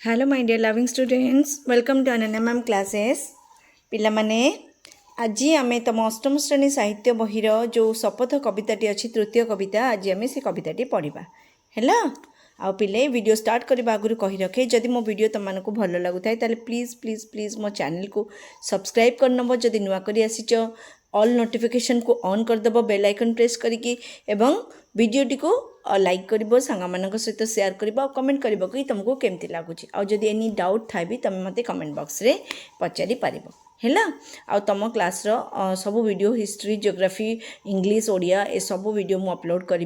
Hello my dear loving students, welcome to Ananya ma'am classes. पिलामाने आज आम तुम अष्टम श्रेणी साहित्य बहिर जो शपथ कविताटी अच्छी तृतीय कविता आज आम से कविताटी पढ़ा है। आउ पिले वीडियो स्टार्ट करने आगुरी कही रखे जदि मो वीडियो तुमको भल लगुए ताले प्लीज़ प्लीज़ प्लीज़ मो चैनल को सब्सक्राइब करनब। जदि नुआ कर आसीच ऑल नोटिफिकेशन को ऑन करदेव, बेल आइकन प्रेस करिकी एवं वीडियोटी को लाइक कर सांग सहित शेयर कर कमेंट कर कि तुमको केमती लगुच। आदि एनी डाउट था भी तुम मत कमेंट बॉक्स रे पचारि पार है। आ तुम क्लास सब video history geography English Odia ए सब वीडियो मु अपलोड करी।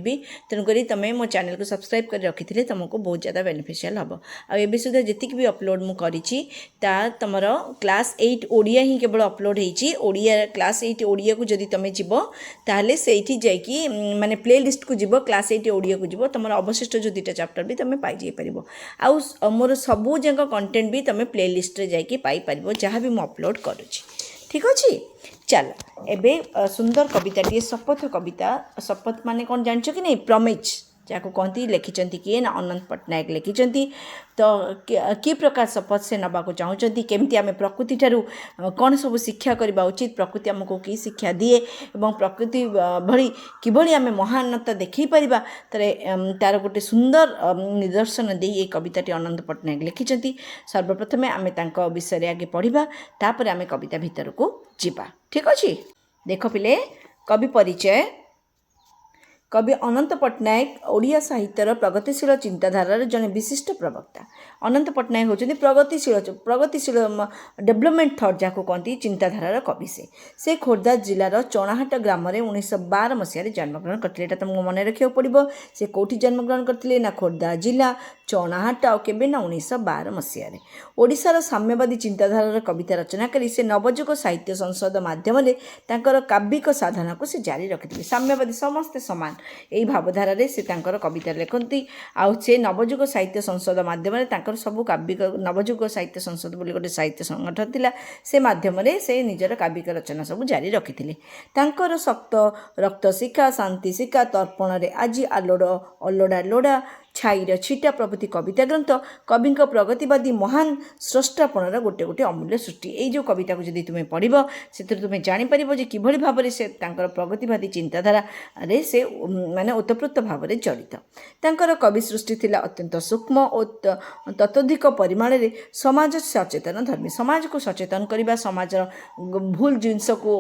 तेणुक तुम मो चैनल को सब्सक्राइब कर रखी थे तुमको बहुत ज़्यादा बेनिफिशियल हम। आबे सुधा जी भी अपलोड मुझे तुम क्लास 8 ओडिया ही केवल अपलोड होती। ओडिया क्लास 8 ओडिया को जदि तुम जीव ताहले सेठी जाइकी माने प्ले लिस्ट को जीव, क्लास 8 ओडिया को जीव तुम अवशिष्ट जो 2टा चैप्टर भी तुम पाई पार। आउ मोर सबू जंक कंटेंट भी तुम प्ले लिस्ट रे जाइकी पाई पार जहाँ भी मुझे अपलोड करुँच। ठीक अच्छे, चल एबे सुंदर कविताटी शपथ कविता। शपथ माने कौन जान कि नहीं? प्रमिज जहाँ कहती लिखिं किए ना अनंत पट्टनायक लिखिं। तो कि प्रकार शपथ से नवाक चाहती, केमती आम प्रकृति ठारू कौन सब शिक्षा करने उचित, प्रकृति आमको कि शिक्षा दिए और प्रकृति भली किभली आम महानता देखी पारिबा तार गोटे सुंदर निदर्शन दे ये कविताटी अनंत पट्टनायक लिखिं। सर्वप्रथमे आम तांको विषय आगे पढ़ा, तापर आम कविता भितर को जीवा। ठीक अच्छे, देख पिले कवि परिचय। कवि अनंत पट्टनायक ओडिया साहित्यर प्रगतिशील चिंताधारार जड़े विशिष्ट प्रवक्ता। अनंत पट्टनायक होती प्रगतिशील डेभलपमेंट थॉट जहाँ कहती चिंताधारार कवि। से खोर्धा जिलार चणाहाट ग्राम 1912 मसीह जन्मग्रहण करते। यहाँ तुमको मन रखा पड़ो से कौटी जन्मग्रहण करते ना खोर्धा जिला चणाहाट आउ केबे ना 1912 मसीह। ओडिशार साम्यवादी चिंताधारार कविता रचना करी से नवजुग साहित्य संसद माध्यम काव्यिक साधना को से जारी रखिते। साम्यवादी समस्ते समान यही भावधारा से कविता लिखती। आउ से नवजुग साहित्य संसद माध्यम सब काव्यिक नवजुग साहित्य संसद बोली गोटे साहित्य संगठन थिला, से माध्यम से निजर काव्यिक रचना सब जारी रखिते। तांकर शक्त रक्त शिखा शांति शिखा तर्पण रे आज आलोड़ अलोड़ा लोड़ा छाईर छिटा प्रभृति कविता ग्रंथ कवि प्रगतिवादी महान स्रष्टापणर गोटे गोटे अमूल्य सृष्टि। यही जो कविता को जब तुम्हें पढ़ से तुम्हें जापर कि भाव से प्रगतिवादी चिंताधारा रे से माने ओतप्रोत भाव में जड़ित। तांकर कवि सृष्टि थिला अत्यंत सूक्ष्म और ततोधिक परिमाण में समाज सचेतन धर्मी। समाज को सचेतन करने, समाज भूल जिनस को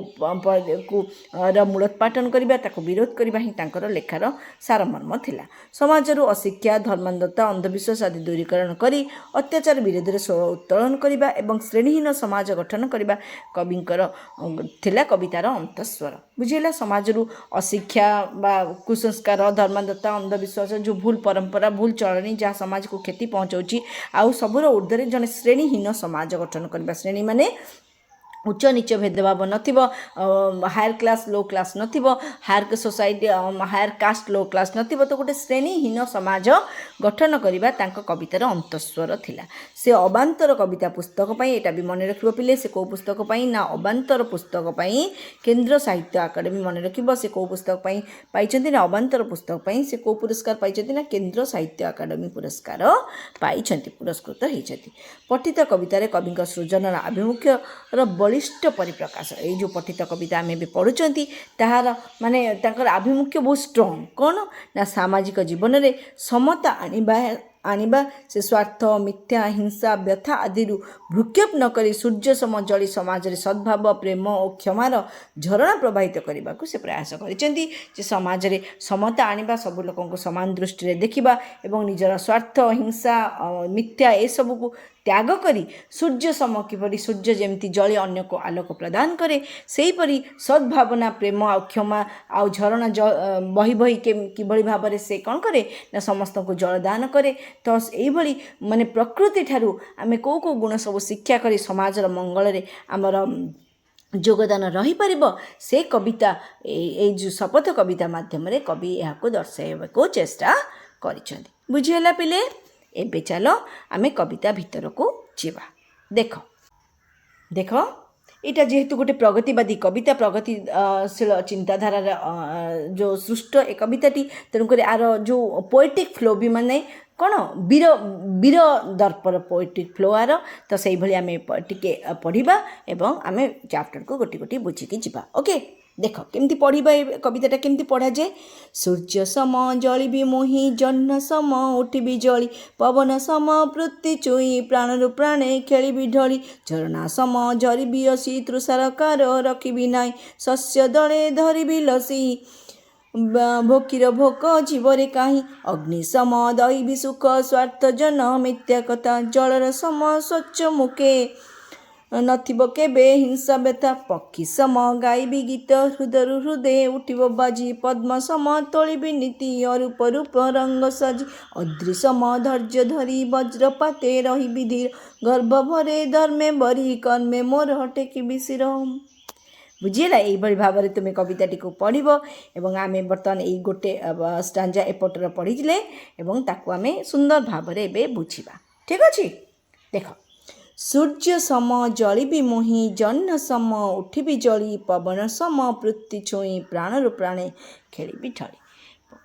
मूलोत्पाटन करने, विरोध करने ही तांकर लेखार सारमर्म थिला। समाज अशिक्षा धर्मांधता अंधविश्वास आदि दूरीकरण करी अत्याचार विरोध में स्वर उत्तोलन करने और श्रेणीहीन समाज गठन करने कविंकर थिला कवितार अंतस्वर। बुझेगा, समाज अशिक्षा बा कुसंस्कार धर्मांधता अंधविश्वास जो भूल परंपरा भूल चलनी जहाँ समाज को क्षति पहुँचाऊँगी आउ सबुर ऊर्ध्वे जड़े श्रेणीहीन समाज गठन करने। श्रेणी माने उच्च नीच भेदभाव नथिबो, हायर क्लास लो क्लास नथिबो, higher society higher caste low class नथिबो, तो गोटे श्रेणीहीन समाज गठन करबा तांको कवितार अंतस्वर थिला। से अबांतर कविता पुस्तक पई एटा भी मन रखिबो पिले, से को पुस्तक पई ना अबांतर पुस्तक पई केंद्र साहित्य अकादेमी मन रखिबो। से को पुस्तक पई पाइछंती ना अबांतर पुस्तक पई, से को पुरस्कार पाइछंती ना केंद्र साहित्य अकादेमी पुरस्कार पाइछंती, पुरस्कृत होइछंती। पठित कवितारे कविंक सृजनर आभिमुख्य बलिष्ठ परिप्रकाश। ये जो पठित कविता आम भी पढ़ुंट तार माने तांकर आभिमुख्य बहुत स्ट्रंग कौन ना सामाजिक जीवन में समता आनिबा से स्वार्थ मिथ्या हिंसा व्यथा आदि भ्रूक्षेप नक सूर्य सम जली समाज रे सद्भाव प्रेम और क्षमार झरणा प्रवाहित करने को से प्रयास करिसेंती। जे समाज रे समता आनिबा, सब लोगों को समान दृष्टि रे देखिबा एवं निजर स्वार्थ हिंसा मिथ्या ए सब को त्याग करी सूर्य सम किपरि सूर्य जमती जले अन्य को आलोक प्रदान करे सेहीपरि सद्भावना प्रेम आ क्षमा आ झरणा बही बही किभଳି भाव से कौन करे ना समस्त को जलदान करे। तो यही माने प्रकृति ठारू आमे को गुण सब शिक्षा करी समाजर मंगल रे आमर योगदान रही पारिबो। से कविता ए जो शपथ कविता माध्यम रे कवि यहाँ दर्शाइबा को चेष्टा करिसेंती। बुझिला पिले, एबे चलो आमे कविता भितर को जीवा। देख देख यहाँ जेहेतु गोटे प्रगतिवादी कविता प्रगतिशील चिंताधारा जो सृष्ट ए कविताटी, तेणुक आर जो पोएटिक फ्लो भी माने କ'ଣ ବୀର ବୀର ଦର୍ପର ପୋଏଟ୍ରିକ୍ ଫ୍ଲୋଆର। ତ ସେଇଭଳି ଆମେ ଟିକେ ପଢ଼ିବା ଏବଂ ଆମେ ଚାପ୍ଟରକୁ ଗୋଟି ଗୋଟି ବୁଝିକି ଯିବା। ଓକେ, ଦେଖ କେମିତି ପଢ଼ିବା, ଏ କବିତାଟା କେମିତି ପଢ଼ାଯାଏ। ସୂର୍ଯ୍ୟ ସମ ଜଳିବି ମୁହିଁ, ଜହ୍ନ ସମ ଉଠିବି ଜଳି, ପବନ ସମ ବୃତ୍ତି ଚୁଇଁ, ପ୍ରାଣରୁ ପ୍ରାଣେ ଖେଳିବି ଢଳି, ଝରଣା ସମ ଝରିବି ଅସି, ତୃଷାରକାର ରଖିବି ନାହିଁ, ଶସ୍ୟ ଦଳେ ଧରିବି ଲସି, ଭୋକିର ଭୋକ ଜୀବରେ କାହିଁ, ଅଗ୍ନି ସମ ଦଇବି ସୁଖ, ସ୍ୱାର୍ଥ ଜନ ମିଥ୍ୟା କଥା, ଜଳର ସମ ସ୍ୱଚ୍ଛ ମୁଖେ ନଥିବ କେବେ ହିଂସା ବ୍ୟଥା, ପକ୍ଷୀ ସମ ଗାଇବି ଗୀତ, ହୃଦୟରୁ ହୃଦୟ ଉଠିବ ବାଜି, ପଦ୍ମ ସମ ତୋଳିବି ନୀତି, ଅରୂପ ରୂପ ରଙ୍ଗ ସାଜି, ଅଦ୍ରି ସମ ଧୈର୍ଯ୍ୟ ଧରି, ବଜ୍ରପାତେ ରହିବି ଧୀର, ଗର୍ବ ଭରେ ଧର୍ମେ ବରି, କର୍ମେ ମୋର ଟେକିବି ଶିର। ବୁଝିଲା, ଏଇଭଳି ଭାବରେ ତୁମେ କବିତାଟିକୁ ପଢ଼ିବ ଏବଂ ଆମେ ବର୍ତ୍ତମାନ ଏଇ ଗୋଟେ ଷ୍ଟାଞ୍ଜା ଏପଟର ପଢ଼ିଥିଲେ ଏବଂ ତାକୁ ଆମେ ସୁନ୍ଦର ଭାବରେ ଏବେ ବୁଝିବା। ଠିକ୍ ଅଛି, ଦେଖ। ସୂର୍ଯ୍ୟ ସମ ଜଳିବି ମୁହିଁ, ଜହ୍ନ ସମ ଉଠିବି ଜଳି, ପବନ ସମ ବୃତ୍ତି ଛୁଇଁ, ପ୍ରାଣରୁ ପ୍ରାଣେ ଖେଳିବି ଢଳି।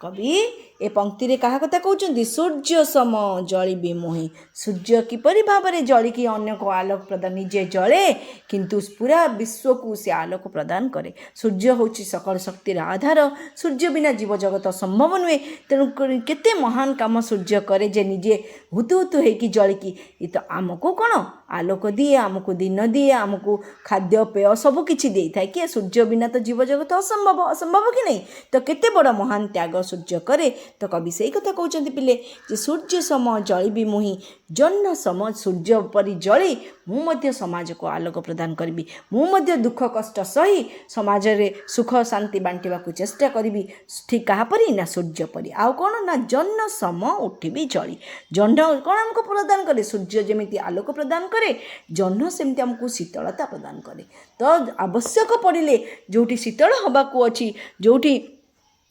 କବି ଏ ପଂକ୍ତିରେ କାହା କଥା କହୁଛନ୍ତି? ସୂର୍ଯ୍ୟ ସମ ଜଳିବି ମୁହିଁ। ସୂର୍ଯ୍ୟ କିପରି ଭାବରେ ଜଳିକି ଅନ୍ୟକୁ ଆଲୋକ ପ୍ରଦାନ, ନିଜେ ଜଳେ କିନ୍ତୁ ପୁରା ବିଶ୍ୱକୁ ସେ ଆଲୋକ ପ୍ରଦାନ କରେ। ସୂର୍ଯ୍ୟ ହେଉଛି ସକଳ ଶକ୍ତିର ଆଧାର। ସୂର୍ଯ୍ୟ ବିନା ଜୀବଜଗତ ସମ୍ଭବ ନୁହେଁ। ତେଣୁ କେତେ ମହାନ କାମ ସୂର୍ଯ୍ୟ କରେ ଯେ ନିଜେ ହୁତୁ ହୁତୁ ହେଇକି ଜଳିକି ତ ଆମକୁ କ'ଣ ଆଲୋକ ଦିଏ, ଆମକୁ ଦିନ ଦିଏ, ଆମକୁ ଖାଦ୍ୟ ପେୟ ସବୁ କିଛି ଦେଇଥାଏ। କିଏ? ସୂର୍ଯ୍ୟ ବିନା ତ ଜୀବଜଗତ ଅସମ୍ଭବ, ଅସମ୍ଭବ କି ନାହିଁ? ତ କେତେ ବଡ଼ ମହାନ ତ୍ୟାଗ ସୂର୍ଯ୍ୟ କରେ। ତ କବି ସେଇ କଥା କହୁଛନ୍ତି ପିଲେ ଯେ ସୂର୍ଯ୍ୟ ସମ ଜଳିବି ମୁହିଁ, ଜହ୍ନ ସମ ସୂର୍ଯ୍ୟ ପରି ଜଳି ମୁଁ ମଧ୍ୟ ସମାଜକୁ ଆଲୋକ ପ୍ରଦାନ କରିବି। ମୁଁ ମଧ୍ୟ ଦୁଃଖ କଷ୍ଟ ସହି ସମାଜରେ ସୁଖ ଶାନ୍ତି ବାଣ୍ଟିବାକୁ ଚେଷ୍ଟା କରିବି। ଠିକ୍ କାହାପରି? ନା ସୂର୍ଯ୍ୟ ପରି। ଆଉ କ'ଣ? ନା ଜହ୍ନ ସମ ଉଠିବି ଜଳି। ଜହ୍ନ କ'ଣ ଆମକୁ ପ୍ରଦାନ କରେ? ସୂର୍ଯ୍ୟ ଯେମିତି ଆଲୋକ ପ୍ରଦାନ କରେ, ଜହ୍ନ ସେମିତି ଆମକୁ ଶୀତଳତା ପ୍ରଦାନ କରେ। ତ ଆବଶ୍ୟକ ପଡ଼ିଲେ ଯେଉଁଠି ଶୀତଳ ହେବାକୁ ଅଛି, ଯେଉଁଠି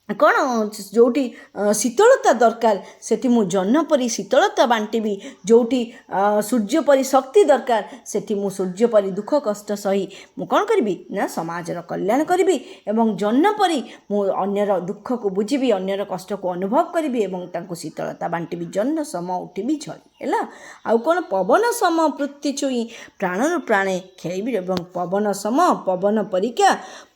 କ'ଣ ଯେଉଁଠି ଶୀତଳତା ଦରକାର ସେଠି ମୁଁ ଜହ୍ନ ପରି ଶୀତଳତା ବାଣ୍ଟିବି। ଯେଉଁଠି ସୂର୍ଯ୍ୟ ପରି ଶକ୍ତି ଦରକାର ସେଠି ମୁଁ ସୂର୍ଯ୍ୟ ପରି ଦୁଃଖ କଷ୍ଟ ସହି ମୁଁ କ'ଣ କରିବି? ନା ସମାଜର କଲ୍ୟାଣ କରିବି ଏବଂ ଜହ୍ନ ପରି ମୁଁ ଅନ୍ୟର ଦୁଃଖକୁ ବୁଝିବି, ଅନ୍ୟର କଷ୍ଟକୁ ଅନୁଭବ କରିବି ଏବଂ ତାଙ୍କୁ ଶୀତଳତା ବାଣ୍ଟିବି। ଜହ୍ନ ସମ ଉଠିବି ଝଳି। ହେଲା, ଆଉ କ'ଣ? ପବନ ସମ ବୃତ୍ତି ଛୁଇଁ, ପ୍ରାଣରୁ ପ୍ରାଣେ ଖେଳିବି ଏବଂ ପବନ ସମ, ପବନ ପରିକା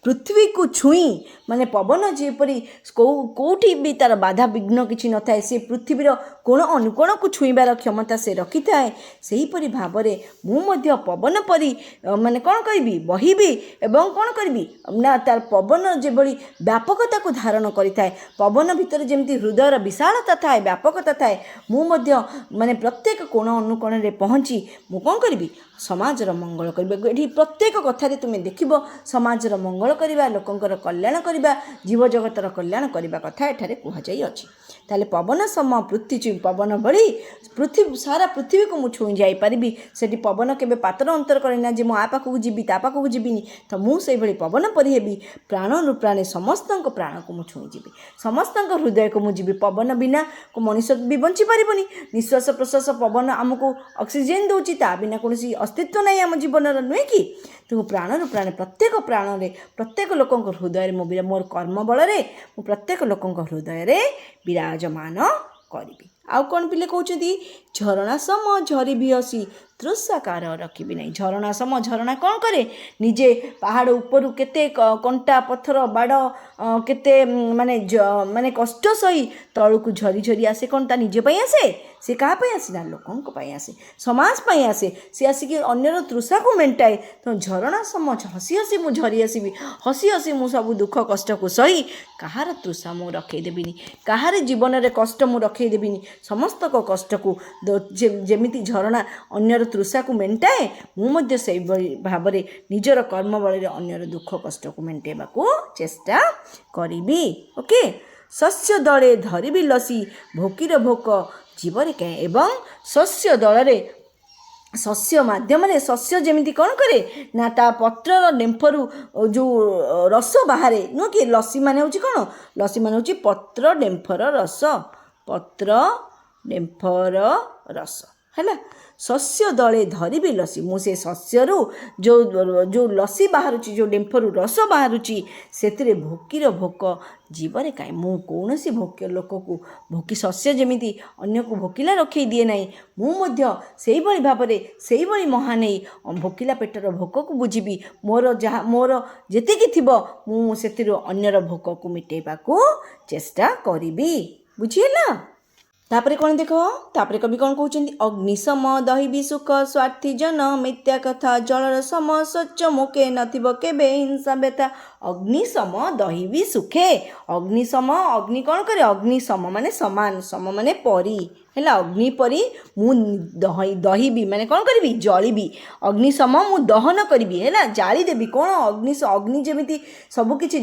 ପୃଥିବୀକୁ ଛୁଇଁ, ମାନେ ପବନ ଯେପରି କେଉଁଠି ବି ତା'ର ବାଧା ବିଘ୍ନ କିଛି ନଥାଏ, ସେ ପୃଥିବୀର କୋଣ ଅନୁକୋଣକୁ ଛୁଇଁବାର କ୍ଷମତା ସେ ରଖିଥାଏ। ସେହିପରି ଭାବରେ ମୁଁ ମଧ୍ୟ ପବନ ପରି ମାନେ କ'ଣ କରିବି? ବହିବି ଏବଂ କ'ଣ କରିବି? ନା ତା'ର ପବନ ଯେଭଳି ବ୍ୟାପକତାକୁ ଧାରଣ କରିଥାଏ, ପବନ ଭିତରେ ଯେମିତି ହୃଦୟର ବିଶାଳତା ଥାଏ, ବ୍ୟାପକତା ଥାଏ, ମୁଁ ମଧ୍ୟ ମାନେ ପ୍ରତ୍ୟେକ କୋଣ ଅନୁକୋଣରେ ପହଞ୍ଚି ମୁଁ କ'ଣ କରିବି? ସମାଜର ମଙ୍ଗଳ କରିବା। ଏଠି ପ୍ରତ୍ୟେକ କଥାରେ ତୁମେ ଦେଖିବ ସମାଜର ମଙ୍ଗଳ କରିବା, ଲୋକଙ୍କର କଲ୍ୟାଣ କରିବା, ଜୀବଜଗତର କଲ୍ୟାଣ କରିବା କଥା ଏଠାରେ କୁହାଯାଇଅଛି। ତାହେଲେ ପବନ ସମ ବୃତ୍ତି ଛୁଇଁ, ପବନ ଭଳି ସାରା ପୃଥିବୀକୁ ମୁଁ ଛୁଇଁ ଯାଇପାରିବି। ସେଠି ପବନ କେବେ ପାତର ଅନ୍ତର କରେ ନା ଯେ ମୁଁ ଆ ପାଖକୁ ଯିବି ତା ପାଖକୁ ଯିବିନି। ତ ମୁଁ ସେଇଭଳି ପବନ ପରି ହେବି। ପ୍ରାଣରୁ ପ୍ରାଣେ ସମସ୍ତଙ୍କ ପ୍ରାଣକୁ ମୁଁ ଛୁଇଁଯିବି, ସମସ୍ତଙ୍କ ହୃଦୟକୁ ମୁଁ ଯିବି। ପବନ ବିନା ମଣିଷ ବି ବଞ୍ଚିପାରିବନି। ନିଶ୍ୱାସ ପ୍ରଶ୍ୱାସ ପବନ ଆମକୁ ଅକ୍ସିଜେନ୍ ଦେଉଛି, ତା ବିନା କୌଣସି ଅସ୍ତିତ୍ୱ ନାହିଁ ଆମ ଜୀବନର, ନୁହେଁ କି? ତେଣୁ ପ୍ରାଣରୁ ପ୍ରାଣେ ପ୍ରତ୍ୟେକ ପ୍ରାଣରେ ପ୍ରତ୍ୟେକ ଲୋକଙ୍କ ହୃଦୟରେ ମୁଁ ମୋର କର୍ମ ବଳରେ ମୁଁ ପ୍ରତ୍ୟେକ ଲୋକଙ୍କ ହୃଦୟରେ ବିରାଜମାନ କରିବି। ଆଉ କ'ଣ ପିଲେ କହୁଛନ୍ତି? ଝରଣା ସମ ଝରିବି ହସି, ତୃଷାକାର ରଖିବି ନାହିଁ। ଝରଣା ସମ, ଝରଣା କ'ଣ କରେ? ନିଜେ ପାହାଡ଼ ଉପରୁ କେତେ କଣ୍ଟା ପଥର ବାଡ଼ କେତେ ମାନେ କଷ୍ଟ ସହି ତଳକୁ ଝରି ଝରି ଆସେ। କ'ଣ ତା ନିଜ ପାଇଁ ଆସେ? ସେ କାହା ପାଇଁ ଆସେ? ନା ଲୋକଙ୍କ ପାଇଁ ଆସେ, ସମାଜ ପାଇଁ ଆସେ। ସେ ଆସିକି ଅନ୍ୟର ତୃଷାକୁ ମେଣ୍ଟାଏ। ତ ଝରଣା ସମ ହସି ହସି ମୁଁ ଝରି ଆସିବି, ହସି ହସି ମୁଁ ସବୁ ଦୁଃଖ କଷ୍ଟକୁ ସହି କାହାର ତୃଷା ମୁଁ ରଖେଇ ଦେବିନି, କାହାର ଜୀବନରେ କଷ୍ଟ ମୁଁ ରଖେଇ ଦେବିନି। ସମସ୍ତଙ୍କ କଷ୍ଟକୁ ଯେମିତି ଝରଣା ଅନ୍ୟର ତୃଷାକୁ ମେଣ୍ଟାଏ, ମୁଁ ମଧ୍ୟ ସେଇଭଳି ଭାବରେ ନିଜର କର୍ମ ବଳରେ ଅନ୍ୟର ଦୁଃଖ କଷ୍ଟକୁ ମେଣ୍ଟାଇବାକୁ ଚେଷ୍ଟା କରିବି। ଓକେ, ଶସ୍ୟ ଦଳେ ଧରିବି ଲସି, ଭୋକିର ଭୋକ ଜୀବରେ କାହିଁ। ଏବଂ ଶସ୍ୟ ଦଳରେ, ଶସ୍ୟ ମାଧ୍ୟମରେ, ଶସ୍ୟ ଯେମିତି କ'ଣ କରେ? ନା ତା ପତ୍ରର ଡେମ୍ଫରୁ ଯେଉଁ ରସ ବାହାରେ, ନୁହେଁ କି? ଲସି ମାନେ ହେଉଛି କ'ଣ? ଲସି ମାନେ ହେଉଛି ପତ୍ର ଡେମ୍ଫର ରସ, ପତ୍ର ଡେମ୍ଫର ରସ। ହେଲା। ଶସ୍ୟ ଦଳେ ଧରିବି ଲସି, ମୁଁ ସେ ଶସ୍ୟରୁ ଯେଉଁ ଲସି ବାହାରୁଛି, ଯେଉଁ ଡେମ୍ଫରୁ ରସ ବାହାରୁଛି, ସେଥିରେ ଭୋକିର ଭୋକ ଜୀବରେ କାହିଁ। ମୁଁ କୌଣସି ଲୋକକୁ ଭୋକି ଶସ୍ୟ ଯେମିତି ଅନ୍ୟକୁ ଭୋକିଲା ରଖେଇ ଦିଏ ନାହିଁ, ମୁଁ ମଧ୍ୟ ସେଇଭଳି ଭାବରେ ସେଇଭଳି ମହାନ ହେଇ ଭୋକିଲା ପେଟର ଭୋକକୁ ବୁଝିବି। ମୋର ଯେତିକି ଥିବ ମୁଁ ସେଥିରୁ ଅନ୍ୟର ଭୋକକୁ ମିଟେଇବାକୁ ଚେଷ୍ଟା କରିବି। ବୁଝିହେଲା। ତାପରେ କ'ଣ ଦେଖ, ତାପରେ କବି କ'ଣ କହୁଛନ୍ତି, ଅଗ୍ନି ସମ ଦହିବି ସୁଖ ସ୍ୱାର୍ଥୀ ଜନ ମିଥ୍ୟା କଥା, ଜଳର ସମ ସ୍ୱଚ୍ଛ ମୁଖେ ନଥିବ କେବେ ହିଂସା ବ୍ୟଥା। ଅଗ୍ନି ସମ ଦହିବି ସୁଖେ, ଅଗ୍ନି ସମ, ଅଗ୍ନି କ'ଣ କରେ, ଅଗ୍ନି ସମ ମାନେ ସମାନ, ସମ ମାନେ ପରି, ହେଲା। ଅଗ୍ନି ପରି ମୁଁ ଦହିବି ମାନେ କ'ଣ କରିବି, ଜଳିବି। ଅଗ୍ନି ସମ ମୁଁ ଦହନ କରିବି, ହେଲା, ଜାଳିଦେବି। କ'ଣ ଅଗ୍ନି ଯେମିତି ସବୁକିଛି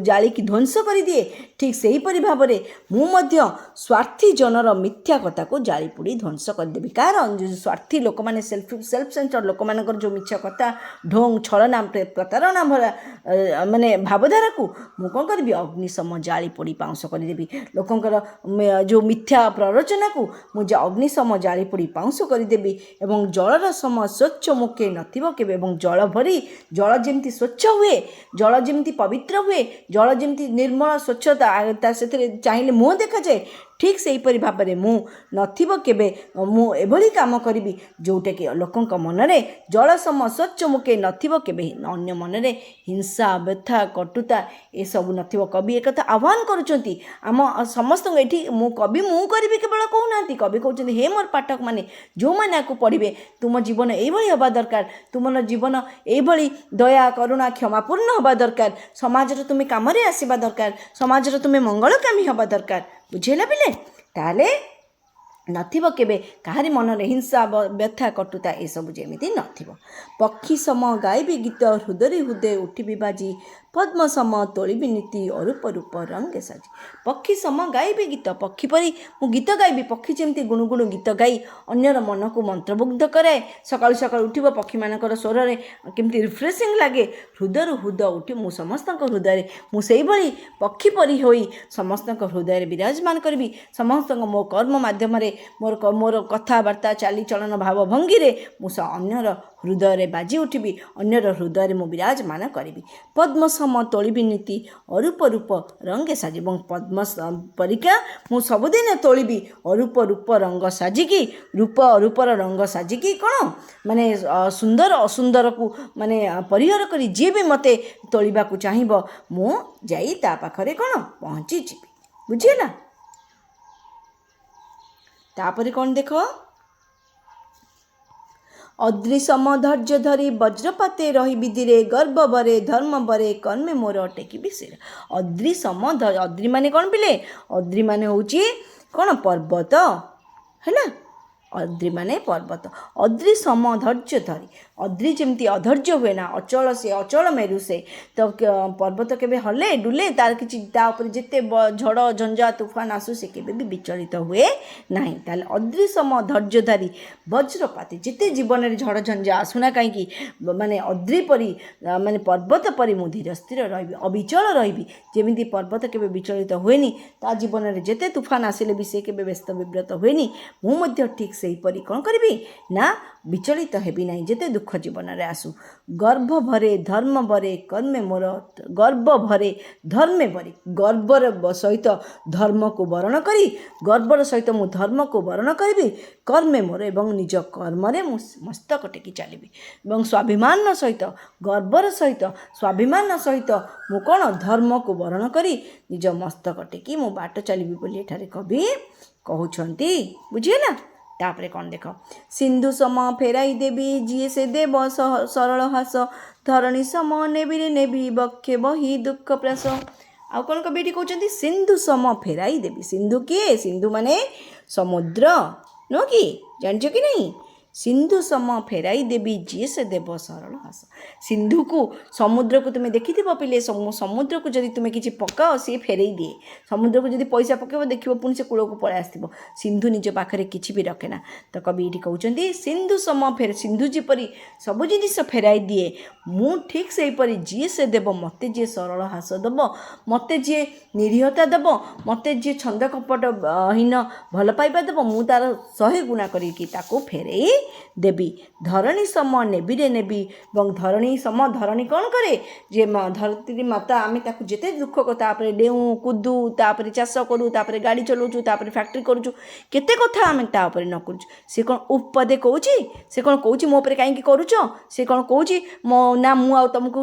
ଜାଳିକି ଧ୍ୱଂସ କରିଦିଏ, ଠିକ୍ ସେହିପରି ଭାବରେ ମୁଁ ମଧ୍ୟ ସ୍ୱାର୍ଥୀ ଜନର ମିଥ୍ୟା କଥାକୁ ଜାଳି ପୋଡ଼ି ଧ୍ୱଂସ କରିଦେବି। କାହାର, ସ୍ୱାର୍ଥୀ ଲୋକମାନେ, ସେଲ୍ଫ ସେଣ୍ଟର ଲୋକମାନଙ୍କର ଯେଉଁ ମିଛ କଥା, ଢୋଙ୍ଗ, ଛଳନା, ପ୍ରତାରଣା ଭରା ମାନେ ଭାବଧାରାକୁ ମୁଁ କ'ଣ କରିବି, ଅଗ୍ନି ସମ ଜାଳି ପୋଡ଼ି ପାଉଁଶ କରିଦେବି। ଲୋକଙ୍କର ଯେଉଁ ମିଥ୍ୟା ପ୍ରରୋଚନାକୁ ମୁଁ ଅଗ୍ନି ସମ ଜାଳି ପୋଡ଼ି ପାଉଁଶ କରିଦେବି। ଏବଂ ଜଳର ସମ ସ୍ୱଚ୍ଛ ମୁଖେ ନଥିବ କେବେ, ଏବଂ ଜଳ ଭରି, ଜଳ ଯେମିତି ସ୍ୱଚ୍ଛ ହୁଏ, ଜଳ ଯେମିତି ପବିତ୍ର ହୁଏ, ଜଳ ଯେମିତି ନିର୍ମଳ ସ୍ୱଚ୍ଛତା, ସେଥିରେ ଚାହିଁଲେ ମୁହଁ ଦେଖାଯାଏ, ଠିକ୍ ସେହିପରି ଭାବରେ ମୁଁ ନଥିବ କେବେ। ମୁଁ ଏଭଳି କାମ କରିବି ଯେଉଁଟାକି ଲୋକଙ୍କ ମନରେ ଜଳ ସମ ସ୍ୱଚ୍ଛ ମୁଖେ ନଥିବ କେବେ, ଅନ୍ୟ ମନରେ ହିଂସା ବ୍ୟଥା କଟୁତା ଏସବୁ ନଥିବ। କବି ଏକଥା ଆହ୍ୱାନ କରୁଛନ୍ତି ଆମ ସମସ୍ତଙ୍କୁ। ଏଠି ମୁଁ କରିବି କେବଳ କହୁନାହାନ୍ତି, କବି କହୁଛନ୍ତି, ହେ ମୋର ପାଠକମାନେ, ଯେଉଁମାନେ ଆକୁ ପଢ଼ିବେ, ତୁମ ଜୀବନ ଏଇଭଳି ହେବା ଦରକାର, ତୁମର ଜୀବନ ଏଇଭଳି ଦୟା କରୁଣା କ୍ଷମାପୂର୍ଣ୍ଣ ହେବା ଦରକାର, ସମାଜରେ ତୁମେ କାମରେ ଆସିବା ଦରକାର, ସମାଜରେ ତୁମେ ମଙ୍ଗଳକାମୀ ହେବା ଦରକାର। ବୁଝିହେଲା ପିଲେ। ତାହେଲେ ନଥିବ କେବେ କାହାରି ମନରେ ହିଂସା ବ୍ୟଥା କଟୁତା ଏସବୁ ଯେମିତି ନଥିବ। ପକ୍ଷୀ ସମ ଗାଇବି ଗୀତ ହୃଦୟରେ ହୃଦୟ ଉଠିବି ବାଜି, ପଦ୍ମ ସମ ତୋଳିବି ନୀତି ଅରୂପ ରୂପ ରଙ୍ଗେ ସାଜି। ପକ୍ଷୀ ସମ ଗାଇବି ଗୀତ, ପକ୍ଷୀ ପରି ମୁଁ ଗୀତ ଗାଇବି। ପକ୍ଷୀ ଯେମିତି ଗୁଣୁଗୁଣୁ ଗୀତ ଗାଇ ଅନ୍ୟର ମନକୁ ମନ୍ତ୍ରମୁଗ୍ଧ କରାଏ, ସକାଳୁ ସକାଳୁ ଉଠିବ ପକ୍ଷୀମାନଙ୍କର ସ୍ୱରରେ କେମିତି ରିଫ୍ରେସିଂ ଲାଗେ, ହୃଦୟରୁ ହୃଦୟ ଉଠି ମୁଁ ସମସ୍ତଙ୍କ ହୃଦୟରେ, ମୁଁ ସେଇଭଳି ପକ୍ଷୀ ପରି ହୋଇ ସମସ୍ତଙ୍କ ହୃଦୟରେ ବିରାଜମାନ କରିବି। ସମସ୍ତଙ୍କ ମୋ କର୍ମ ମାଧ୍ୟମରେ, ମୋର କଥାବାର୍ତ୍ତା, ଚାଲିଚଳନ, ଭାବଭଙ୍ଗୀରେ ମୁଁ ଅନ୍ୟର ହୃଦୟରେ ବାଜି ଉଠିବି, ଅନ୍ୟର ହୃଦୟରେ ମୁଁ ବିରାଜମାନ କରିବି। ପଦ୍ମ ସମ ତୋଳିବି ନୀତି ଅରୂପ ରୂପ ରଙ୍ଗେ ସାଜି, ଏବଂ ପଦ୍ମ ପରିକା ମୁଁ ସବୁଦିନ ତୋଳିବି ଅରୂପ ରୂପ ରଙ୍ଗ ସାଜିକି, ରୂପ ଅରୂପର ରଙ୍ଗ ସାଜିକି, କ'ଣ ମାନେ ସୁନ୍ଦର ଅସୁନ୍ଦରକୁ ମାନେ ପରିହାର କରି ଯିଏ ବି ମୋତେ ତୋଳିବାକୁ ଚାହିଁବ, ମୁଁ ଯାଇ ତା ପାଖରେ କ'ଣ ପହଞ୍ଚିଯିବି। ବୁଝିହେଲା। ତାପରେ କ'ଣ ଦେଖ, ଅଦ୍ରି ସମ ଧୈର୍ଯ୍ୟ ଧରି ବଜ୍ରପାତେ ରହିବି ଧୀରେ, ଗର୍ବ ବରେ ଧର୍ମ ବରେ କର୍ମେ ମୋର ଟେକିବି ଶିର। ଅଦ୍ରି ସମ, ଅଦ୍ରି ମାନେ କ'ଣ ପିଲେ, ଅଦ୍ରି ମାନେ ହେଉଛି କ'ଣ, ପର୍ବତ, ହେଲା। ଅଦ୍ରି ମାନେ ପର୍ବତ। ଅଦ୍ରି ସମ ଧୈର୍ଯ୍ୟ ଧରି, ଅଦ୍ରି ଯେମିତି ଅଧୈର୍ଯ୍ୟ ହୁଏ ନା, ଅଚଳ, ସେ ଅଚଳ ମେରୁ ସେ, ତ ପର୍ବତ କେବେ ହଲେ ଡୁଲେ, ତାର କିଛି, ତା ଉପରେ ଯେତେ ଝଡ଼ ଝଞ୍ଜା ତୁଫାନ ଆସୁ ସେ କେବେ ବି ବିଚଳିତ ହୁଏ ନାହିଁ। ତାହେଲେ ଅଦ୍ରି ସମ ଧୈର୍ଯ୍ୟ ଧରି ବଜ୍ରପାତି, ଯେତେ ଜୀବନରେ ଝଡ଼ ଝଞ୍ଜା ଆସୁନା କାହିଁକି, ମାନେ ଅଦ୍ରି ପରି, ମାନେ ପର୍ବତ ପରି ମୁଁ ଧୀର ସ୍ଥିର ରହିବି, ଅବିଚଳ ରହିବି। ଯେମିତି ପର୍ବତ କେବେ ବିଚଳିତ ହୁଏନି, ତା ଜୀବନରେ ଯେତେ ତୁଫାନ ଆସିଲେ ବି ସେ କେବେ ବ୍ୟସ୍ତ ବିବ୍ରତ ହୁଏନି, ମୁଁ ମଧ୍ୟ ଠିକ୍ ସେହିପରି କ'ଣ କରିବି ନା, ବିଚଳିତ ହେବି ନାହିଁ ଯେତେ ଦୁଃଖ ଜୀବନରେ ଆସୁ। ଗର୍ବ ଭରେ ଧର୍ମ ବରେ କର୍ମେ ମୋର, ଗର୍ବ ଭରେ ଧର୍ମେ ବରେ, ଗର୍ବର ସହିତ ଧର୍ମକୁ ବରଣ କରି, ଗର୍ବର ସହିତ ମୁଁ ଧର୍ମକୁ ବରଣ କରିବି, କର୍ମେ ମୋର, ଏବଂ ନିଜ କର୍ମରେ ମୁଁ ମସ୍ତକ ଟେକି ଚାଲିବି, ଏବଂ ସ୍ୱାଭିମାନ ସହିତ, ଗର୍ବର ସହିତ, ସ୍ୱାଭିମାନ ସହିତ ମୁଁ କ'ଣ ଧର୍ମକୁ ବରଣ କରି ନିଜ ମସ୍ତକ ଟେକି ମୁଁ ବାଟ ଚାଲିବି ବୋଲି ଏଠାରେ କବି କହୁଛନ୍ତି। ବୁଝିହେଲା। ତାପରେ କ'ଣ ଦେଖ, ସିନ୍ଧୁ ସମ ଫେରାଇ ଦେବି ଯିଏ ସେ ଦେବ ସରଳ ହାସ, ଧରଣୀ ସମ ନେବିରେ ନେବି ବକ୍ଷେ ବହି ଦୁଃଖ ପ୍ରାସ। ଆଉ କ'ଣ କବି ଏଠି କହୁଛନ୍ତି, ସିନ୍ଧୁ ସମ ଫେରାଇ ଦେବି। ସିନ୍ଧୁ କିଏ, ସିନ୍ଧୁ ମାନେ ସମୁଦ୍ର, ନୁହଁ କି, ଜାଣିଛ କି ନାହିଁ? ସିନ୍ଧୁ ସମ ଫେରାଇ ଦେବି ଯିଏ ସେ ଦେବ ସରଳ ହାସ। ସିନ୍ଧୁକୁ ସମୁଦ୍ରକୁ ତୁମେ ଦେଖିଥିବ ପିଲେ, ସମୁଦ୍ରକୁ ଯଦି ତୁମେ କିଛି ପକାଅ ସିଏ ଫେରାଇ ଦିଏ। ସମୁଦ୍ରକୁ ଯଦି ପଇସା ପକାଇବ ଦେଖିବ ପୁଣି ସେ କୂଳକୁ ପଳାଇ ଆସିଥିବ। ସିନ୍ଧୁ ନିଜ ପାଖରେ କିଛି ବି ରଖେନା। ତ କବି ଏଇଠି କହୁଛନ୍ତି ସିନ୍ଧୁ ସମ ସିନ୍ଧୁ ଯେପରି ସବୁ ଜିନିଷ ଫେରାଇ ଦିଏ, ମୁଁ ଠିକ୍ ସେହିପରି ଯିଏ ସେ ଦେବ, ମୋତେ ଯିଏ ସରଳ ହାସ ଦେବ, ମୋତେ ଯିଏ ନିରୀହତା ଦେବ, ମୋତେ ଯିଏ ଛନ୍ଦ କପଟ ହୀନ ଭଲ ପାଇବା ଦେବ, ମୁଁ ତା'ର 100 ଗୁଣା କରିକି ତାକୁ ଫେରାଇ ଦେବି। ଧରଣୀ ସମ ନେବିରେ ନେବି। ଏବଂ ଧରଣୀ ସମ, ଧରଣୀ କ'ଣ କରେ ଯେ ଧରିତ୍ରୀ ମାତା, ଆମେ ତାକୁ ଯେତେ ଦୁଃଖ କରୁ, ତାପରେ ଡେଉଁ କୁଦୁ, ତାପରେ ଚାଷ କରୁ, ତାପରେ ଗାଡ଼ି ଚଲାଉଛୁ, ତାପରେ ଫ୍ୟାକ୍ଟ୍ରି କରୁଛୁ, କେତେ କଥା ଆମେ ତା ଉପରେ ନ କରୁଛୁ। ସେ କ'ଣ ଉପଦେ କହୁଛି? ସେ କ'ଣ କହୁଛି ମୋ ଉପରେ କାହିଁକି କରୁଛ? ସେ କ'ଣ କହୁଛି ନା ମୁଁ ଆଉ ତୁମକୁ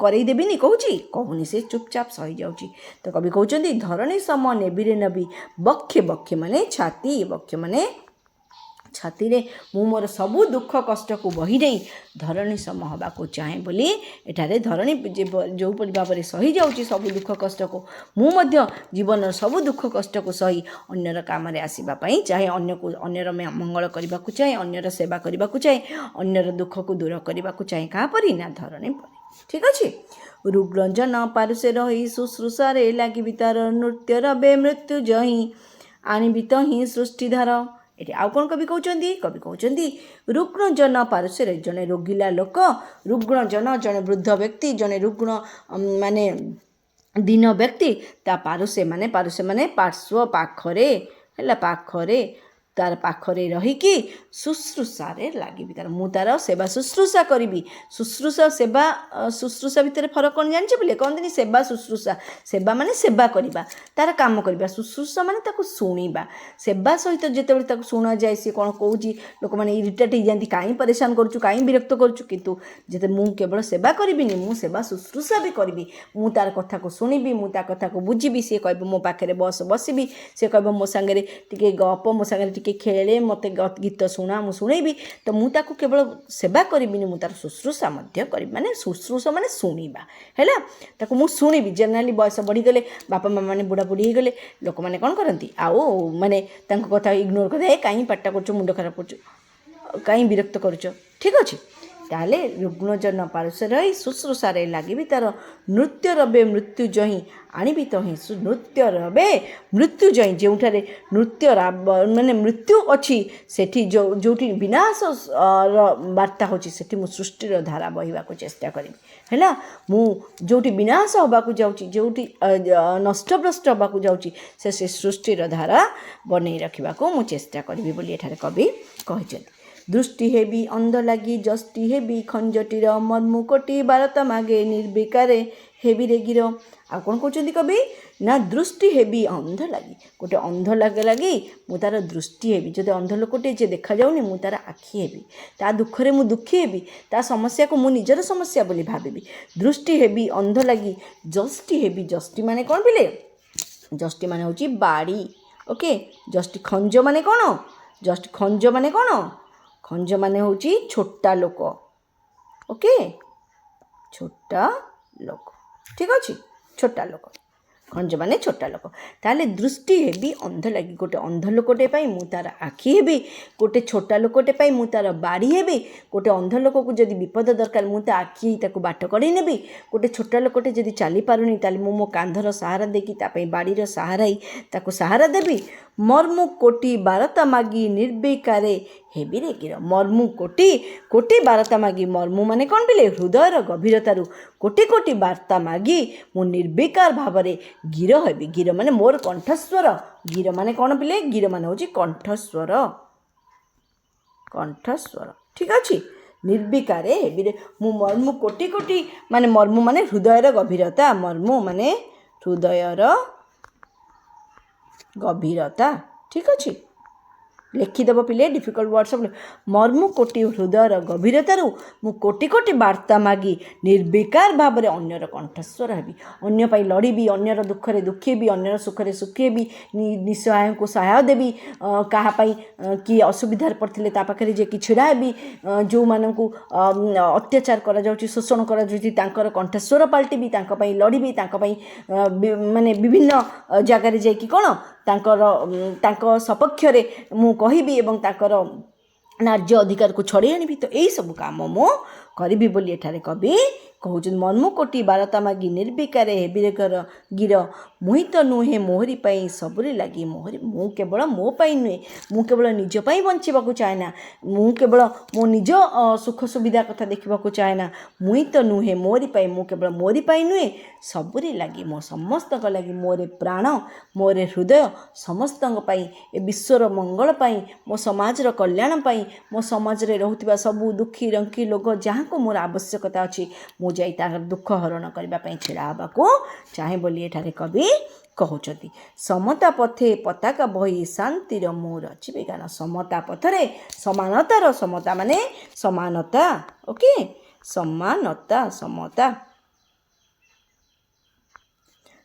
କରେଇ ଦେବିନି କହୁଛି? କହୁନି, ସେ ଚୁପଚାପ ସହିଯାଉଛି। ତ କବି କହୁଛନ୍ତି ଧରଣୀ ସମ ନେବିରେ ନେବି। ବକ୍ଷେ, ବକ୍ଷେ ମାନେ ଛାତି, ବକ୍ଷ ମାନେ ଛାତିରେ ମୁଁ ମୋର ସବୁ ଦୁଃଖ କଷ୍ଟକୁ ବହି ନେଇ ଧରଣୀ ସମ ହେବାକୁ ଚାହେଁ ବୋଲି ଏଠାରେ ଧରଣୀ ଯେଉଁପରି ଭାବରେ ସହିଯାଉଛି ସବୁ ଦୁଃଖ କଷ୍ଟକୁ, ମୁଁ ମଧ୍ୟ ଜୀବନର ସବୁ ଦୁଃଖ କଷ୍ଟକୁ ସହି ଅନ୍ୟର କାମରେ ଆସିବା ପାଇଁ ଚାହେଁ, ଅନ୍ୟର ମଙ୍ଗଳ କରିବାକୁ ଚାହେଁ, ଅନ୍ୟର ସେବା କରିବାକୁ ଚାହେଁ, ଅନ୍ୟର ଦୁଃଖକୁ ଦୂର କରିବାକୁ ଚାହେଁ। କାହାପରି? ନା ଧରଣୀ ପରି। ଠିକ୍ ଅଛି। ରୁଗ୍ରଞ୍ଜନ ପାରୁଷେ ରହି ଶୁଶ୍ରୂଷାରେ ଲାଗିବି ତାର, ନୃତ୍ୟର ବେ ମୃତ୍ୟୁ ଜହିଁ ଆଣିବି ତ ହିଁ ସୃଷ୍ଟିଧାର। ଏଠି ଆଉ କ'ଣ କବି କହୁଛନ୍ତି? କବି କହୁଛନ୍ତି ରୁଗ୍ଣଜନ ପାରୁଷରେ, ଜଣେ ରୋଗିଲା ଲୋକ, ରୁଗ୍ଣଜନ ଜଣେ ବୃଦ୍ଧ ବ୍ୟକ୍ତି, ଜଣେ ରୁଗ୍ଣ ମାନେ ଦୀନ ବ୍ୟକ୍ତି, ତା ପାରୁଷେ ମାନେ ପାର୍ଶ୍ୱ, ପାଖରେ ହେଲା, ପାଖରେ, ତାର ପାଖରେ ରହିକି ଶୁଶ୍ରୂଷାରେ ଲାଗିବି ତାର, ମୁଁ ତାର ସେବା ଶୁଶ୍ରୂଷା କରିବି। ଶୁଶ୍ରୂଷା ସେବା, ଶୁଶ୍ରୂଷା ଭିତରେ ଫରକ କ'ଣ ଜାଣିଛ ପିଲେ? କହନ୍ତିନି ସେବା ଶୁଶ୍ରୂଷା। ସେବା ମାନେ ସେବା କରିବା, ତାର କାମ କରିବା। ଶୁଶ୍ରୂଷା ମାନେ ତାକୁ ଶୁଣିବା। ସେବା ସହିତ ଯେତେବେଳେ ତାକୁ ଶୁଣାଯାଏ, ସିଏ କ'ଣ କହୁଛି, ଲୋକମାନେ ଇରିଟେଟ୍ ହେଇଯାନ୍ତି, କାହିଁ ପରେଶାନ କରୁଛୁ, କାହିଁ ବିରକ୍ତ କରୁଛୁ। କିନ୍ତୁ ଯେତେ ମୁଁ କେବଳ ସେବା କରିବିନି, ମୁଁ ସେବା ଶୁଶ୍ରୂଷା ବି କରିବି। ମୁଁ ତାର କଥାକୁ ଶୁଣିବି, ମୁଁ ତା କଥାକୁ ବୁଝିବି। ସିଏ କହିବ ମୋ ପାଖରେ ବସିବି, ସିଏ କହିବ ମୋ ସାଙ୍ଗରେ ଟିକେ ଗପ, ମୋ ସାଙ୍ଗରେ ଟିକେ ଖେଳେ, ମୋତେ ଗୀତ ଶୁଣା, ମୁଁ ଶୁଣେଇବି। ତ ମୁଁ ତାକୁ କେବଳ ସେବା କରିବିନି, ମୁଁ ତାର ଶୁଶ୍ରୂଷା ମଧ୍ୟ କରିବି। ମାନେ ଶୁଶ୍ରୂଷା ମାନେ ଶୁଣିବା ହେଲା। ତାକୁ ମୁଁ ଶୁଣିବି। ଜେନେରାଲି ବୟସ ବଢ଼ିଗଲେ, ବାପା ମା' ମାନେ ବୁଢ଼ାବୁଢ଼ୀ ହେଇଗଲେ, ଲୋକମାନେ କ'ଣ କରନ୍ତି, ଆଉ ମାନେ ତାଙ୍କ କଥା ଇଗ୍ନୋର କରି, କାହିଁ ପାଠଟା କରୁଛ, ମୁଣ୍ଡ ଖରାପ କରୁଛୁ, କାହିଁ ବିରକ୍ତ କରୁଛ। ଠିକ୍ ଅଛି। ତାହେଲେ ରୁଗ୍ଣଜନ ପାରୁଷେ ରହି ଶୁଶ୍ରୂଷାରେ ଲାଗିବି ତାର, ନୃତ୍ୟ ରବେ ମୃତ୍ୟୁ ଜହିଁ ଆଣିବି ତ ହିଁ। ନୃତ୍ୟ ରବେ ମୃତ୍ୟୁ ଜହିଁ, ଯେଉଁଠାରେ ନୃତ୍ୟ ମାନେ ମୃତ୍ୟୁ ଅଛି, ସେଠି ଯେଉଁଠି ବିନାଶର ବାର୍ତ୍ତା ହେଉଛି, ସେଠି ମୁଁ ସୃଷ୍ଟିର ଧାରା ବହିବାକୁ ଚେଷ୍ଟା କରିବି ହେଲା। ମୁଁ ଯେଉଁଠି ବିନାଶ ହେବାକୁ ଯାଉଛି, ଯେଉଁଠି ନଷ୍ଟଭ୍ରଷ୍ଟ ହେବାକୁ ଯାଉଛି, ସେ ସୃଷ୍ଟିର ଧାରା ବନେଇ ରଖିବାକୁ ମୁଁ ଚେଷ୍ଟା କରିବି ବୋଲି ଏଠାରେ କବି କହିଛନ୍ତି। ଦୃଷ୍ଟି ହେବି ଅନ୍ଧ ଲାଗି ଜଷ୍ଟି ହେବି ଖଞ୍ଜଟିର, ମର୍ମୁ କୋଟି ଭାରତ ମାଗେ ନିର୍ବିକାରେ ହେବିରେ ଗିର। ଆଉ କ'ଣ କହୁଛନ୍ତି କବି? ନା ଦୃଷ୍ଟି ହେବି ଅନ୍ଧ ଲାଗି, ଗୋଟେ ଅନ୍ଧ ଲାଗି ମୁଁ ତାର ଦୃଷ୍ଟି ହେବି। ଯଦି ଅନ୍ଧ ଲୋକଟେ ଯେ ଦେଖାଯାଉନି, ମୁଁ ତାର ଆଖି ହେବି, ତା ଦୁଃଖରେ ମୁଁ ଦୁଃଖୀ ହେବି, ତା ସମସ୍ୟାକୁ ମୁଁ ନିଜର ସମସ୍ୟା ବୋଲି ଭାବିବି। ଦୃଷ୍ଟି ହେବି ଅନ୍ଧ ଲାଗି ଜଷ୍ଟି ହେବି। ଜଷ୍ଟି ମାନେ କ'ଣ ପିଲେ? ଜଷ୍ଟି ମାନେ ହେଉଛି ବାଡ଼ି। ଓକେ। ଜଷ୍ଟି ଖଞ୍ଜ ମାନେ କ'ଣ? ଜଷ୍ଟି ଖଞ୍ଜ ମାନେ କ'ଣ? ଖଞ୍ଜ ମାନେ ହେଉଛି ଛୋଟା ଲୋକ। ଓକେ, ଛୋଟା ଲୋକ। ଠିକ୍ ଅଛି, ଛୋଟା ଲୋକ। ଖଞ୍ଜ ମାନେ ଛୋଟା ଲୋକ। ତାହେଲେ ଦୃଷ୍ଟି ହେବି ଅନ୍ଧ ଲାଗି, ଗୋଟେ ଅନ୍ଧ ଲୋକଟେ ପାଇଁ ମୁଁ ତାର ଆଖି ହେବି, ଗୋଟେ ଛୋଟା ଲୋକଟେ ପାଇଁ ମୁଁ ତାର ବାଡ଼ି ହେବି। ଗୋଟେ ଅନ୍ଧ ଲୋକକୁ ଯଦି ବିପଦ ଦରକାର, ମୁଁ ତା ଆଖି ତାକୁ ବାଟ କଢ଼େଇ ନେବି। ଗୋଟେ ଛୋଟା ଲୋକଟେ ଯଦି ଚାଲିପାରୁନି, ତାହେଲେ ମୁଁ ମୋ କାନ୍ଧର ସାହାରା ଦେଇକି ତା ପାଇଁ ବାଡ଼ିର ସାହାରା ହେଇ ତାକୁ ସାହାରା ଦେବି। ମର୍ମୁ କୋଟି ବାରତା ମାଗି ନିର୍ବିକାରେ ହେବିରେ ଗିର। ମର୍ମୁ କୋଟି କୋଟି ବାର୍ତ୍ତା ମାଗି, ମର୍ମୁ ମାନେ କ'ଣ ପିଲେ? ହୃଦୟର ଗଭୀରତାରୁ କୋଟି କୋଟି ବାର୍ତ୍ତା ମାଗି ମୁଁ ନିର୍ବିକାର ଭାବରେ ଗିର ହେବି। ଗିର ମାନେ ମୋର କଣ୍ଠସ୍ୱର। ଗିର ମାନେ କ'ଣ ପିଲେ? ଗିର ମାନେ ହେଉଛି କଣ୍ଠସ୍ୱର। କଣ୍ଠସ୍ୱର। ଠିକ୍ ଅଛି। ନିର୍ବିକାରେ ହେବିରେ, ମୁଁ ମର୍ମୁ କୋଟି କୋଟି, ମାନେ ମର୍ମୁ ମାନେ ହୃଦୟର ଗଭୀରତା, ମର୍ମୁ ମାନେ ହୃଦୟର ଗଭୀରତା। ଠିକ୍ ଅଛି। ଲେଖିଦେବ ପିଲେ, ଡିଫିକଲ୍ଟ ୱାର୍ଡ଼ ସବୁ। ମର୍ମୁ କୋଟି ହୃଦୟର ଗଭୀରତାରୁ ମୁଁ କୋଟି କୋଟି ବାର୍ତ୍ତା ମାଗି ନିର୍ବିକାର ଭାବରେ ଅନ୍ୟର କଣ୍ଠସ୍ୱର ହେବି। ଅନ୍ୟ ପାଇଁ ଲଢ଼ିବି, ଅନ୍ୟର ଦୁଃଖରେ ଦୁଃଖୀ ହେବି, ଅନ୍ୟର ସୁଖରେ ସୁଖୀ ହେବି, ନିଃସହାୟଙ୍କୁ ସହାୟ ଦେବି, କାହା ପାଇଁ କିଏ ଅସୁବିଧାରେ ପଡ଼ିଥିଲେ ତା ପାଖରେ ଯାଇକି ଛିଡ଼ା ହେବି, ଯେଉଁମାନଙ୍କୁ ଅତ୍ୟାଚାର କରାଯାଉଛି, ଶୋଷଣ କରାଯାଉଛି, ତାଙ୍କର କଣ୍ଠସ୍ୱର ପାଲଟିବି, ତାଙ୍କ ପାଇଁ ଲଢ଼ିବି, ତାଙ୍କ ପାଇଁ ମାନେ ବିଭିନ୍ନ ଜାଗାରେ ଯାଇକି କ'ଣ ତାଙ୍କ ସପକ୍ଷରେ ମୁଁ କହିବି ଏବଂ ତାଙ୍କର नार्य अधिकार को छड़े आनी तो यही सब काम मु करी बोली एठारे कवि कहउछन मर्मु कोटी बारता मागी निर्विकारे हेबिरेकर गिर मुई तो नुहे मोहरी पाई सबुरे लगी मोहरी मु केवल मो पाई नुहे मु केवल निज पाई बंचिबाकू चाहे ना मु केवल मो निज सुख सुविधा कथा देखिबाकू चाहे ना मुई तो नुहे मोरी पाई मु केवल मोरी पाई नुहे सबुरे लगी मो समस्त लगी मोरे प्राण मोरे हृदय समस्त ए विश्वर मंगल पाई मो समाजर कल्याण पाई मो समाज रे रहउथिबा सबु दुखी रंकी लोक जहाँ को मोर आवश्यकता अच्छी मु जाई तार दुख हरण करने छिड़ा हवाको चाहे बोली एठारे कवि कहउछती समता पथे पताका बही शांतिर मोर अच्छी गान समता पथरे समानतार समता माने समानता ओके समानता समता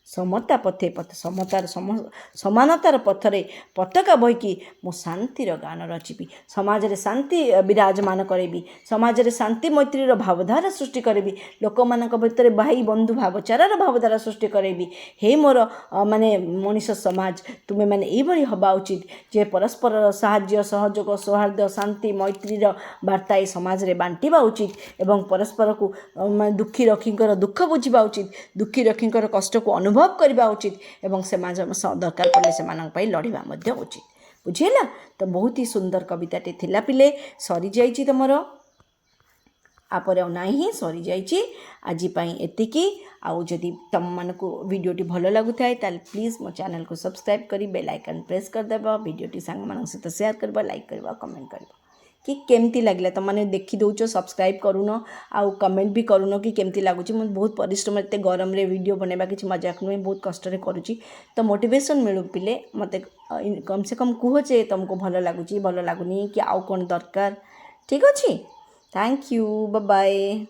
समता पथे पथ समतार समानतार पथरे पताका बहीकि मु शांतिर गान रचिबी समाज रे शांति विराजमान करेबी समाज रे शांति मैत्रीर भावधारा सृष्टि करेबी लोक मानक भितर भाई बंधु भावचारार भावधारा सृष्टि करेबी हे मोर माने मनीष समाज तुमे माने एई भली हबा उचित जे परस्पर साहाय्य सहयोग सौहार्द शांति मैत्रीर वार्ता ए समाज रे बांटिबा उचित एवं परस्पर को दुखी रखींकर दुख बुझिबा उचित दुखी रखींकर कष्ट को अनुभव करबा उचित एवं समाज दरकार पड़े से लड़िबा मध्य उचित बुझेला तो बहुत ही सुंदर कविताटे थिला पिले सरी जाइछि तमरो आपर नाही सरी जाइछि आज पई एतिकी आउ जदि तुम मानकु वीडियोटी भल लागुथाय ताल प्लीज मो चैनल को सब्सक्राइब करी बेल आइकन प्रेस कर देबा वीडियोटी सांग मानक सहित शेयर करबा लाइक करबा कमेंट करबा कि केमती लगला तुम मैंने देखी दौच सब्सक्राइब करून आउ कमेंट भी करून कि केमती लगुच मुझे बहुत परिश्रम एत गरम रे वीडियो बनवा किसी मजाक नुहे बहुत कष्ट करुँची तो मोटिवेशन मिलू पिले मत कम से कम कह जे तुमको भल लगुच भल लगुनि कि आउ कौन दरकार ठीक अच्छे थैंक यू बाय बाय।